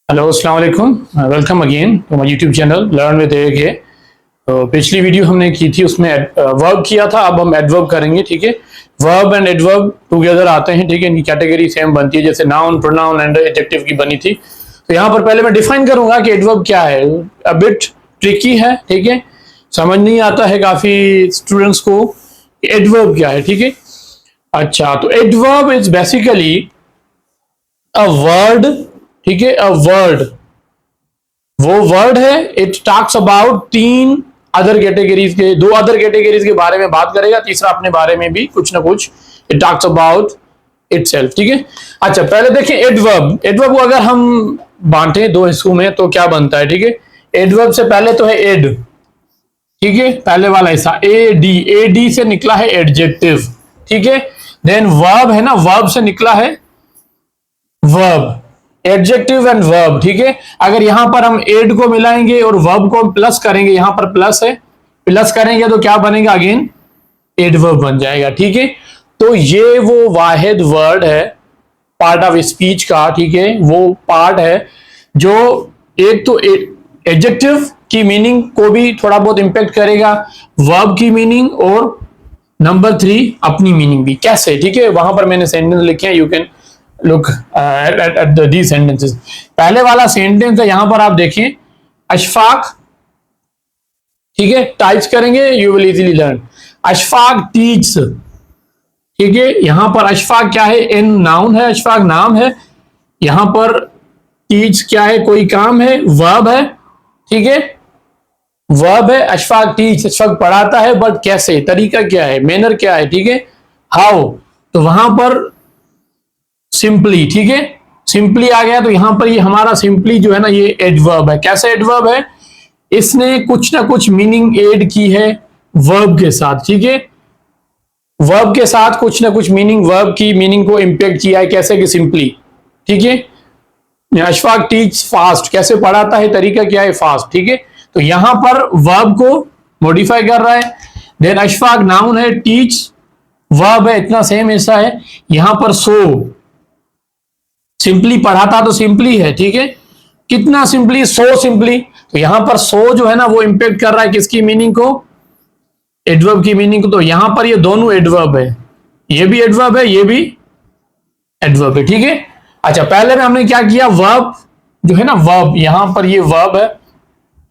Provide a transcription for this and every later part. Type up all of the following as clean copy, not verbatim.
Hello अस्सलाम वालेकुम, welcome again to my YouTube channel learn with A K. तो पिछली वीडियो हमने की थी, उसमें वर्ब किया था। अब हम एडवर्ब करेंगे। ठीक है, वर्ब एंड एडवर्ब टुगेदर आते हैं। ठीक है, इनकी कैटेगरी सेम बनती है जैसे नाउन, प्रोनाउन एंड एडजेक्टिव की बनी थी। तो यहाँ पर पहले मैं डिफाइन करूंगा कि एडवर्ब क्या है। अ बिट ट्रिकी है, ठीक है, समझ नहीं आता है काफी स्टूडेंट्स को एडवर्ब क्या है। ठीक है, अच्छा, तो adverb is basically a word. ठीक है, अ वर्ड, वो वर्ड है। इट टॉक्स अबाउट तीन अदर कैटेगरीज के, दो अदर कैटेगरीज के बारे में बात करेगा, तीसरा अपने बारे में भी कुछ ना कुछ इट टॉक्स अबाउट इटसेल्फ। ठीक है, अच्छा, पहले देखें एडवर्ब। एडवर्ब को अगर हम बांटे दो हिस्सों में तो क्या बनता है। ठीक है, एडवर्ब से पहले तो है एड। ठीक है, पहले वाला हिस्सा ए डी, ए डी से निकला है एडजेक्टिव। ठीक है, देन वर्ब है ना, वर्ब से निकला है वर्ब, एडजेक्टिव एंड वर्ब। ठीक है, अगर यहां पर हम एड को मिलाएंगे और वर्ब को प्लस करेंगे, यहां पर प्लस है, प्लस करेंगे तो क्या बनेगा, अगेन एडवर्ब बन जाएगा। ठीक है, तो ये वो वाहिद वर्ड है पार्ट ऑफ स्पीच का। ठीक है, वो पार्ट है जो एक तो एडजेक्टिव की मीनिंग को भी थोड़ा बहुत इंपैक्ट करेगा, वर्ब की मीनिंग, और नंबर 3 अपनी मीनिंग भी। कैसे? ठीक है, वहां पर मैंने सेंटेंस लिखे हैं, you can look at the sentences. पहले वाला सेंटेंस है, यहां पर आप देखें अशफाक। ठीक है, टाइप्स करेंगे, you will easily learn. Ashfaq teach. ठीक है, यहां पर अशफाक क्या है, इन नाउन है, अशफाक नाम है। यहां पर टीच क्या है, कोई काम है, वर्ब है। ठीक है, वर्ब है, अशफाक टीच, अशफाक पढ़ाता है, बट कैसे, तरीका क्या है, मैनर क्या है। ठीक है, हाउ, तो वहां पर सिंपली। ठीक है, सिंपली आ गया, तो यहां पर ये हमारा सिंपली जो है ना, ये एडवर्ब है। कैसे एडवर्ब है, इसने कुछ ना कुछ मीनिंग ऐड की है वर्ब के साथ। ठीक है, वर्ब के साथ कुछ ना कुछ मीनिंग, वर्ब की मीनिंग को इंपैक्ट किया है। कैसे कि सिंपली। ठीक है, अशफाक टीच फास्ट, कैसे पढ़ाता है, तरीका क्या है, फास्ट। ठीक है, तो यहां पर वर्ब को मॉडिफाई कर रहा है। देन अशफाक नाउन है, टीच वर्ब है, इतना सेम ऐसा है। यहां पर सो, सिंपली पढ़ाता तो सिंपली है। ठीक है, कितना सिंपली, सो सिंपली, तो यहां पर सो जो है ना, वो इंपैक्ट कर रहा है किसकी मीनिंग को, एडवर्ब की मीनिंग को। तो यहां पर ये दोनों एडवर्ब है, ये भी एडवर्ब है, ये भी एडवर्ब है। ठीक है, अच्छा, पहले में हमने क्या किया, वर्ब जो है ना, वर्ब, यहां पर ये वर्ब है,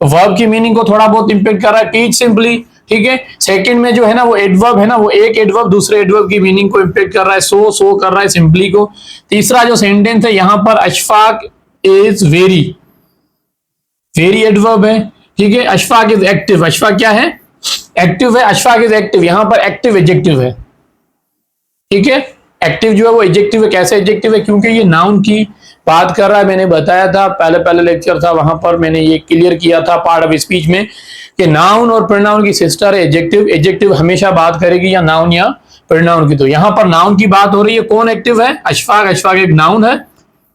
वर्ब की मीनिंग को थोड़ा बहुत इंपैक्ट कर रहा है, टीच सिंपली। ठीक है, सेकंड में जो है ना, वो एडवर्ब है ना, वो एक एडवर्ब दूसरे एडवर्ब की मीनिंग को इंपैक्ट कर रहा है, सो कर रहा है सिंपली को। तीसरा जो सेंटेंस है, यहां पर Ashfaq is very, very adverb है। ठीक है, अशफाक इज एक्टिव, अशफाक क्या है, एक्टिव है, अशफाक इज एक्टिव, यहां पर एक्टिव एडजेक्टिव है। ठीक है, एक्टिव जो है वो एडजेक्टिव है। कैसे एडजेक्टिव है, क्योंकि ये नाउन की बात कर रहा है। मैंने बताया था, पहले लेक्चर था, वहां पर मैंने ये क्लियर किया था पार्ट ऑफ स्पीच में कि नाउन और प्रोनाउन की सिस्टर है एडजेक्टिव। एडजेक्टिव हमेशा बात करेगी या नाउन या प्रोनाउन की। तो यहां पर नाउन की बात हो रही है, कौन एक्टिव है, अशफाक, अशफाक एक नाउन है।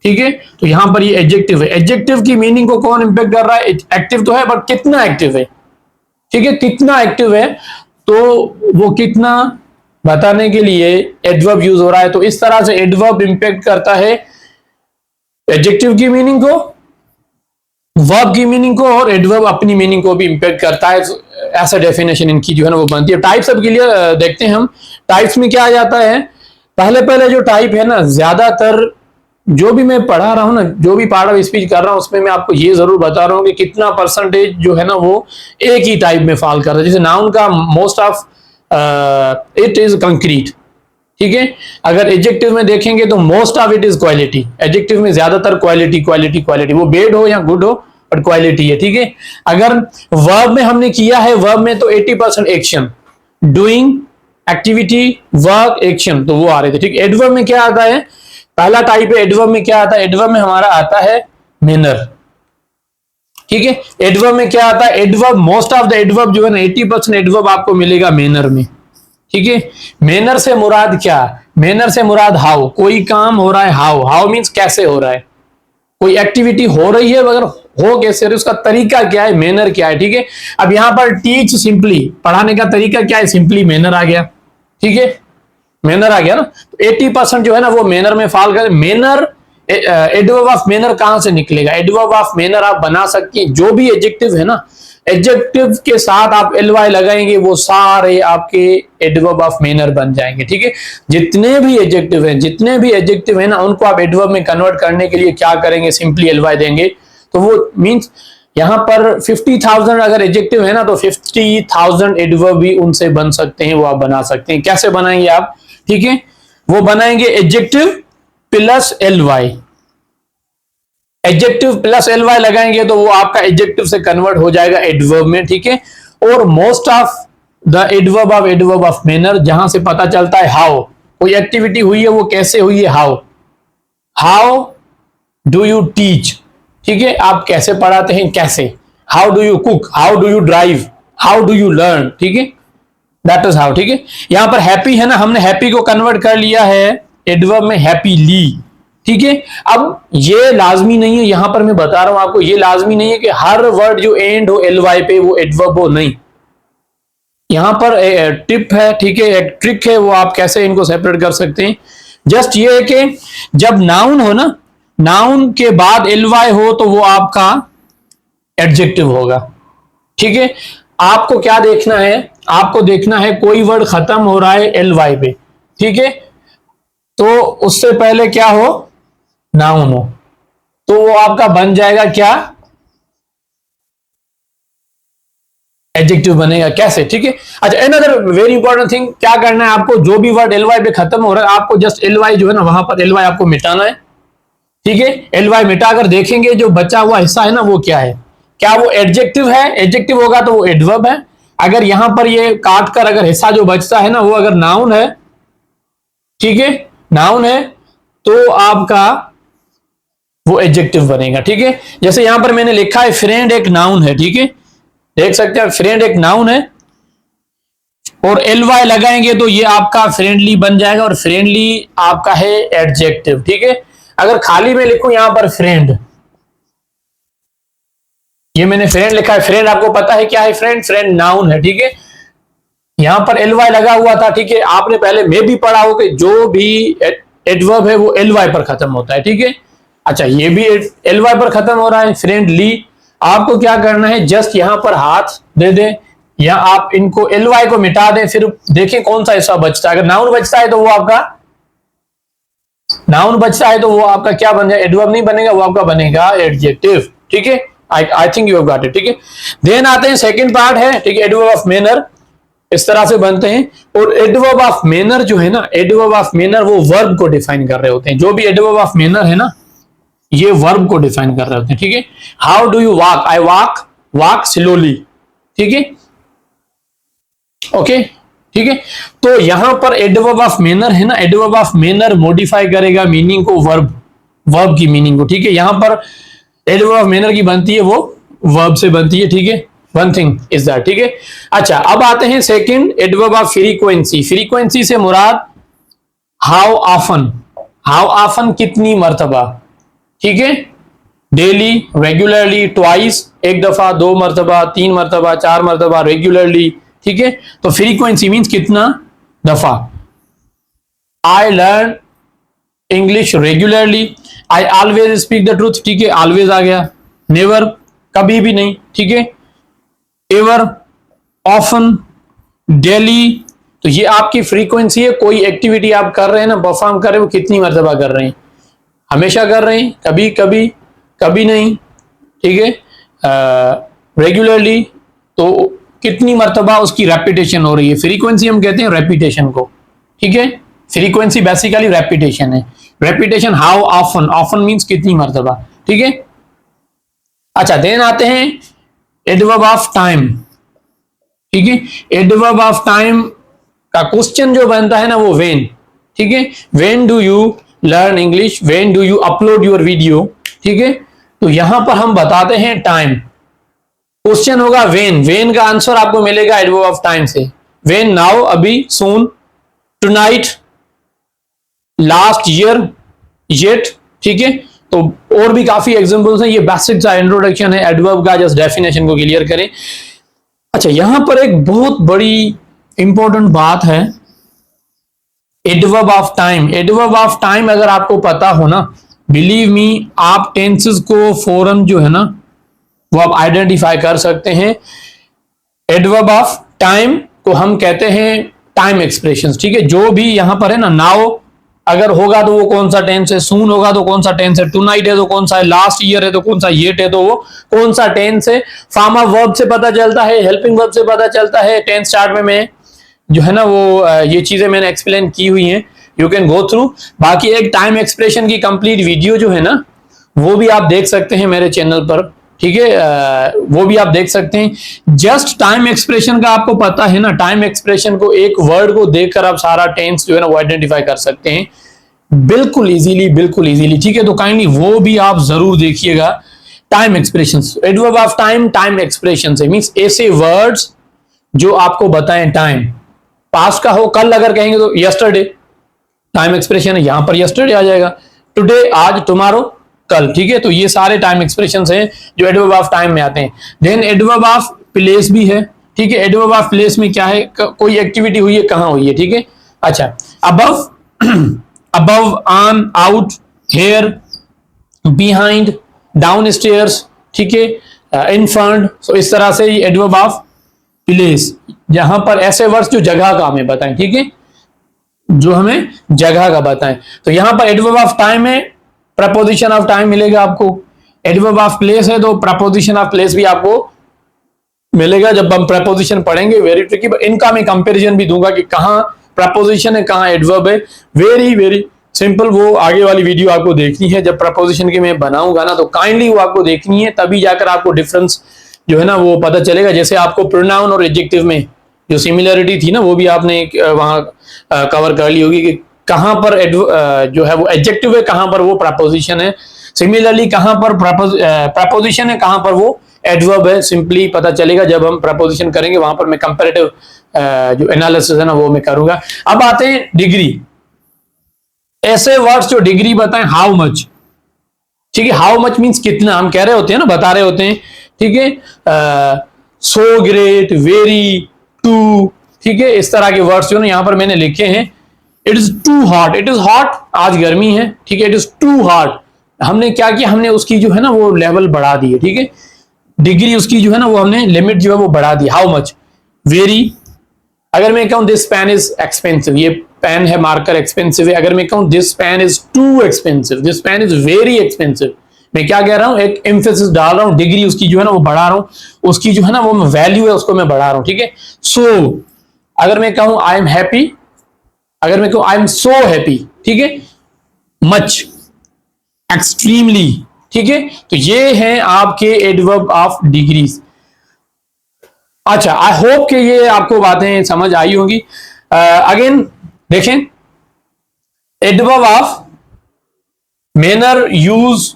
ठीक है, तो यहां पर ये एडजेक्टिव है। एडजेक्टिव की मीनिंग को कौन इंपैक्ट कर रहा है, एक्टिव तो है, बट कितना एक्टिव है। ठीक है, कितना एक्टिव है, तो वो कितना बताने के लिए एडवर्ब यूज हो रहा है। तो इस तरह से एडवर्ब इंपैक्ट करता है एडजेक्टिव की मीनिंग को, वर्ब की मीनिंग को, और एडवर्ब अपनी मीनिंग को भी इंपैक्ट करता है। ऐसा डेफिनेशन इनकी जो है ना वो बनती है। टाइप्स अब क्लियर देखते हैं हम। टाइप्स में क्या आ जाता है, पहले जो टाइप है ना, ज्यादातर जो भी मैं पढ़ा रहा हूं ना, जो भी पार्ट ऑफ स्पीच कर रहा हूं, उसमें मैं आपको ये जरूर बता रहा हूं कि कितना परसेंटेज जो है ना वो एक ही टाइप में फॉल कर रहा है। जैसे नाउन का most of it is concrete. ठीक है, अगर एडजेक्टिव में देखेंगे तो most of it is quality. Adjective में ज्यादातर क्वालिटी क्वालिटी क्वालिटी, वो बेड हो या गुड हो, बट क्वालिटी है। ठीक है, अगर वर्ब में हमने किया है, वर्ब में तो 80% action, doing, activity, work, action, तो वो आ रहे थे। ठीक, एडवर्ब में क्या आता है, पहला टाइप है एडवर्ब में क्या आता है, एडवर्ब में हमारा आता है मैनर। ठीक है, एडवर्ब में क्या आता है, adverb, most of the adverb जो है ना, 80% एडवर्ब आपको मिलेगा मैनर में। ठीक है, मैनर से मुराद क्या, मैनर से मुराद हाउ, कोई काम हो रहा है, हाउ, हाउ मींस कैसे हो रहा है, कोई एक्टिविटी हो रही है, मगर हो कैसे रही, उसका तरीका क्या है, मैनर क्या है। ठीक है, अब यहां पर टीच सिंपली, पढ़ाने का तरीका क्या है, सिंपली मैनर आ गया। ठीक है, मैनर आ गया ना, तो 80% जो है ना वो मैनर में फॉल कर। मैनर एडवर्ब ऑफ मैनर कहां से निकलेगा? एडवर्ब ऑफ मैनर आप बना सकते हैं, जो भी एडजेक्टिव है ना, एडजेक्टिव के साथ आप ly लगाएंगे वो सारे आपके एडवर्ब ऑफ मैनर बन जाएंगे, ठीक है। जितने भी एडजेक्टिव है ना, उनको आप एडवर्ब में कन्वर्ट करने के लिए क्या करेंगे? सिंपली ly देंगे। तो वो मींस यहां पर 50,000 अगर एडजेक्टिव है ना, तो 50,000 एडवर्ब भी उनसे बन सकते हैं, वो आप बना सकते हैं। कैसे बनाएंगे आप? ठीक है, वो बनाएंगे adjective plus ly। Adjective plus ly लगाएंगे तो वो आपका एडजेक्टिव से कन्वर्ट हो जाएगा एडवर्ब में, ठीक है। और most of the adverb of manner, जहां से पता चलता है हाउ, कोई एक्टिविटी हुई है वो कैसे हुई है, हाउ डू यू टीच, ठीक है, आप कैसे पढ़ाते हैं, कैसे। How do you cook, how do you drive, how do you learn, ठीक है, दैट इज हाउ, ठीक है। यहां पर हैप्पी है ना, हमने हैप्पी को कन्वर्ट कर लिया है एडवर्ब में हैप्पीली, ठीक है। अब ये लाजमी नहीं है, यहां पर मैं बता रहा हूं आपको, ये लाजमी नहीं है कि हर वर्ड जो एंड हो ly पे वो एडवर्ब हो, नहीं। यहां पर टिप है, ठीक है, एक ट्रिक है, वो आप कैसे इनको सेपरेट कर सकते हैं। जस्ट ये है कि जब नाउन हो ना, नाउन के बाद ly हो तो वो आपका एडजेक्टिव होगा, ठीक है। आपको क्या देखना है? आपको देखना है कोई वर्ड खत्म हो रहा है ly पे, ठीक है, तो उससे पहले क्या हो? नाउन हो, तो वो आपका बन जाएगा क्या? एडजेक्टिव बनेगा। कैसे? ठीक है। अच्छा, अनदर वेरी इंपॉर्टेंट थिंग, क्या करना है आपको? जो भी वर्ड ly पे खत्म हो रहा है, आपको जस्ट ly जो है ना, वहां पर ly आपको मिटाना है, ठीक है। ly मिटाकर देखेंगे जो बचा हुआ हिस्सा है ना, वो क्या है? क्या वो एडजेक्टिव है? एडजेक्टिव होगा तो वो एडवर्ब है। अगर यहां पर ये काट कर अगर हिस्सा जो बचता है ना, वो अगर नाउन है, ठीक है, नाउन है, तो आपका वो एडजेक्टिव बनेगा, ठीक है। जैसे यहां पर मैंने लिखा है फ्रेंड एक नाउन है, ठीक है, देख सकते हैं फ्रेंड एक नाउन है, और ly लगाएंगे तो ये आपका फ्रेंडली बन जाएगा, और फ्रेंडली आपका है एडजेक्टिव, ठीक है। अगर खाली मैं लिखूं यहां पर फ्रेंड, ये मैंने फ्रेंड लिखा है, फ्रेंड आपको पता है क्या है? फ्रेंड नाउन है, ठीक है। यहां पर ly लगा हुआ था, ठीक है, आपने पहले में भी पढ़ा हो कि जो भी एडवर्ब है वो ly पर खत्म होता है, ठीक है। अच्छा, ये भी ly पर खत्म हो रहा है, फ्रेंडली। आपको क्या करना है? जस्ट यहां पर हाथ दे दें, या आप इनको ly को मिटा दें, फिर देखें कौन सा हिस्सा बचता है। अगर नाउन बचता है तो वो आपका क्या बन जाएगा? एडवर्ब नहीं बनेगा, वो आपका बनेगा एडजेक्टिव, ठीक है। I think you have got it, ठीक है। देन आते हैं सेकंड पार्ट है, ठीक है, एडवर्ब ऑफ मैनर। इस तरह से बनते हैं। और एडवर्ब ऑफ मैनर जो है ना, एडवर्ब ऑफ मैनर वो वर्ब को डिफाइन कर रहे होते हैं। जो भी एडवर्ब ऑफ मैनर है ना, ये वर्ब को डिफाइन कर रहे होते हैं, ठीक है। How do you walk? I walk slowly, ठीक है, ओके, ठीक है। तो यहां पर एडवर्ब ऑफ मैनर है ना, एडवर्ब ऑफ मैनर मॉडिफाई करेगा मीनिंग को, वर्ब की मीनिंग को, ठीक है। यहां पर एडवर्ब ऑफ मैनर की बनती है वो वर्ब से बनती है, ठीक है। वन थिंग इज दैट, ठीक है। अच्छा, अब आते हैं second, adverb of frequency. Frequency से मुराद हाउ ऑफन कितनी मर्तबा, ठीक है। डेली, रेगुलरली, ट्वाइस एक दफा, 2 मर्तबा, 3 मर्तबा, 4 मर्तबा, रेगुलरली, ठीक है। तो फ्रीक्वेंसी मीन्स कितना दफा। I learn English regularly, I always speak the truth, ठीक है, ऑलवेज आ गया। नेवर कभी भी नहीं, ठीक है। एवर, ऑफन, डेली, तो ये आपकी फ्रीक्वेंसी है। कोई एक्टिविटी आप कर रहे हैं ना, परफॉर्म कर रहे हो, कितनी मर्तबा कर रहे हैं? हमेशा कर रहे हैं, कभी कभी, कभी नहीं, ठीक है। रेगुलरली, तो कितनी मर्तबा उसकी रेपिटेशन हो रही है। फ्रीक्वेंसी हम कहते हैं रेपिटेशन को, ठीक है। फ्रीक्वेंसी बेसिकली रेपिटेशन है। Repetition, how often, often means कितनी मर्तबा, ठीक है। अच्छा, देन आते हैं एडवर्ब ऑफ टाइम, ठीक है। एडवर्ब ऑफ टाइम का क्वेश्चन जो बनता है ना, वो वेन, ठीक है। When do you learn English, when do you upload your video, ठीक है। तो यहां पर हम बताते हैं टाइम, क्वेश्चन होगा वेन का आंसर आपको मिलेगा एडवर्ब ऑफ टाइम से। वेन, नाउ, अभी, सून, टुनाइट, लास्ट ईयर, येट, ठीक है। तो और भी काफी एग्जांपल्स हैं। ये बेसिक सा इंट्रोडक्शन है एडवर्ब का, जस्ट डेफिनेशन को क्लियर करें। अच्छा, यहां पर एक बहुत बड़ी इंपॉर्टेंट बात है, adverb of time. Adverb of time अगर आपको पता हो ना, बिलीव मी, आप टेंसेस को फौरन जो है ना वो आप आइडेंटिफाई कर सकते हैं। एडवर्ब ऑफ टाइम को हम कहते हैं टाइम एक्सप्रेशंस, ठीक है। जो भी यहां पर है ना, नाउ अगर होगा तो वो कौन सा टेंस है, सून होगा तो कौन सा टेंस है, टुनाइट है तो कौन सा है, लास्ट ईयर है तो कौन सा, येट है तो वो कौन सा टेंस है। फॉर्म ऑफ वर्ब से पता चलता है, हेल्पिंग वर्ब से पता चलता है। टेंस चार्ट में मैं जो है ना वो ये चीजें मैंने एक्सप्लेन की हुई हैं, यू कैन गो थ्रू। बाकी एक टाइम एक्सप्रेशन की कंप्लीट वीडियो जो है ना वो भी आप देख सकते हैं मेरे चैनल पर, ठीक है। वो भी आप देख सकते हैं। जस्ट टाइम एक्सप्रेशन का आपको पता है ना, टाइम एक्सप्रेशन को एक वर्ड को देखकर आप सारा टेंस जो है ना वो आइडेंटिफाई कर सकते हैं बिल्कुल इजीली, बिल्कुल इजीली, ठीक है। तो काइंडली वो भी आप जरूर देखिएगा। Time expressions, adverb of time time expression से मींस ऐसे वर्ड्स जो आपको बताएं टाइम, पास्ट का हो, कल अगर कहेंगे तो यस्टरडे टाइम एक्सप्रेशन है, यहां पर यस्टरडे आ जाएगा। टुडे आज, टुमारो कल, ठीक है। तो ये सारे टाइम एक्सप्रेशंस हैं जो एडवर्ब ऑफ टाइम में आते हैं। देन एडवर्ब ऑफ प्लेस भी है, ठीक है। एडवर्ब ऑफ प्लेस में क्या है, कोई एक्टिविटी हुई है, कहां हुई है, ठीक है। अच्छा, above above, on, out, hair, behind, down stairs, ठीक है, इन फ्रंट। सो इस तरह से एडवर्ब ऑफ प्लेस, जहां पर ऐसे वर्ड्स जो जगह का हमें बताएं, ठीक है, जो हमें जगह का बताएं। तो यहां पर एडवर्ब ऑफ टाइम है, प्रपोजिशन ऑफ टाइम मिलेगा आपको। एडवर्ब ऑफ प्लेस है तो प्रपोजिशन ऑफ प्लेस भी आपको मिलेगा जब हम प्रपोजिशन पढ़ेंगे। वेरी ट्रिकी, इनका मैं कंपैरिजन भी दूंगा कि कहां प्रपोजिशन है, कहां एडवर्ब है। वेरी वेरी सिंपल, वो आगे वाली वीडियो आपको देखनी है जब प्रपोजिशन की मैं बनाऊंगा ना, तो काइंडली वो आपको देखनी है, तभी जाकर आपको डिफरेंस जो है ना वो पता चलेगा। जैसे आपको प्रोनाउन और एडजेक्टिव में जो सिमिलरिटी थी ना वो भी आपने वहां कवर कर ली होगी कि कहां पर जो है वो एडजेक्टिव है, कहां पर वो प्रपोजिशन है। सिमिलरली कहां पर प्रपोजिशन है, कहां पर वो एडवर्ब है, सिंपली पता चलेगा जब हम प्रपोजिशन करेंगे। वहां पर मैं कंपैरेटिव जो एनालिसिस है ना वो मैं करूंगा। अब आते हैं डिग्री, ऐसे वर्ड्स जो डिग्री बताएं, हाउ मच, ठीक है। हाउ मच मींस कितना, हम कह रहे होते हैं ना, बता रहे होते हैं, ठीक है। सो ग्रेट, वेरी, टू, ठीक है। इस तरह के वर्ड्स जो ना यहां पर मैंने लिखे हैं। It is too hot, it is hot, आज गर्मी है, ठीक है। इट इज टू हॉट, हमने क्या किया, हमने उसकी जो है ना वो लेवल बढ़ा दी है, ठीक है। डिग्री उसकी जो है ना वो हमने लिमिट जो है वो बढ़ा दी। हाउ मच, वेरी, अगर मैं कहूं दिस पेन इज एक्सपेंसिव, ये पेन है मार्कर एक्सपेंसिव है। अगर मैं कहूं this pen is too expensive, this pen is very expensive, मैं क्या कह रहा हूं, एक एम्फेसिस डाल रहा हूं, डिग्री उसकी जो है ना वो बढ़ा रहा हूं, उसकी जो है ना वो वैल्यू है उसको मैं बढ़ा रहा हूं, ठीक है। सो अगर मैं कहूं आई एम हैप्पी, अगर मैं कहूं आई एम सो हैप्पी, ठीक है। मच, एक्सट्रीमली, ठीक है। तो ये हैं आपके एडवर्ब ऑफ डिग्रीज। अच्छा, आई होप कि ये आपको बातें समझ आई होंगी। अगेन देखें, adverb of manner use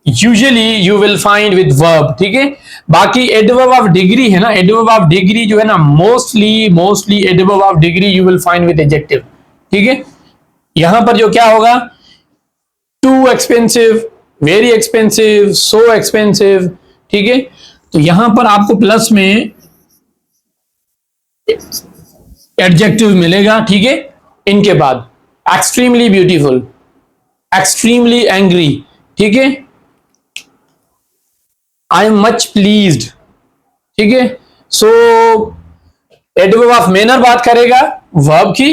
usually you will find with verb, ठीक है। बाकी एडवर्ब ऑफ डिग्री है ना, एडवर्ब ऑफ डिग्री जो है ना mostly adverb of degree you will find with adjective, ठीक है। यहां पर जो क्या होगा, too expensive, very expensive, so expensive, ठीक है। तो यहां पर आपको प्लस में एडजेक्टिव मिलेगा, ठीक है। इनके बाद एक्सट्रीमली ब्यूटीफुल, एक्सट्रीमली एंग्री, ठीक है। आई एम मच प्लीज्ड, ठीक है। सो एडवर्ब ऑफ मैनर बात करेगा वर्ब की,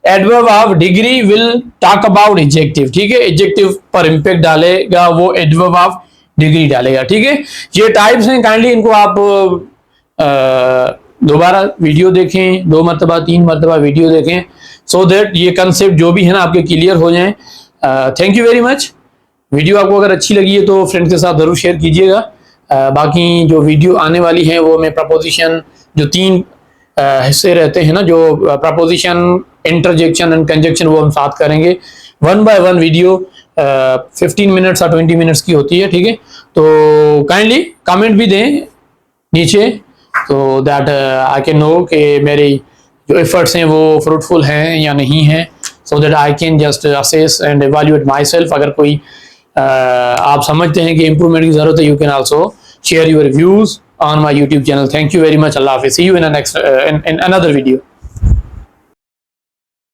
adverb of degree will talk about adjective, ठीक है। एडजेक्टिव पर इंपैक्ट डालेगा वो एडवर्ब ऑफ डिग्री डालेगा, ठीक है। ये टाइप्स हैं, काइंडली इनको आप दोबारा वीडियो देखें, 2 मरतबा 3 मरतबा वीडियो देखें, सो दैट ये कंसेप्ट जो भी है ना आपके क्लियर हो जाए। Thank you very much. Video आपको अगर अच्छी लगी है तो फ्रेंड्स के साथ जरूर शेयर कीजिएगा। बाकी जो वीडियो आने वाली है वो मैं प्रपोजिशन जो 3 हिस्से रहते हैं ना, जो प्रपोजिशन, इंटरजेक्शन एंड कंजक्शन, वो हम साथ करेंगे 1 बाय 1 वीडियो। 15 मिनट्स और 20 मिनट्स की होती है, ठीक है। तो काइंडली कमेंट भी दें नीचे, तो दैट आई कैन नो कि मेरे जो एफर्ट्स हैं वो फ्रूटफुल हैं या नहीं हैं, so that I can just assess and evaluate my self. अगर कोई आप समझते हैं कि इंप्रूवमेंट की जरूरत है, you can also share your views on my YouTube channel. Thank you very much. Allah Hafiz. See you in another video.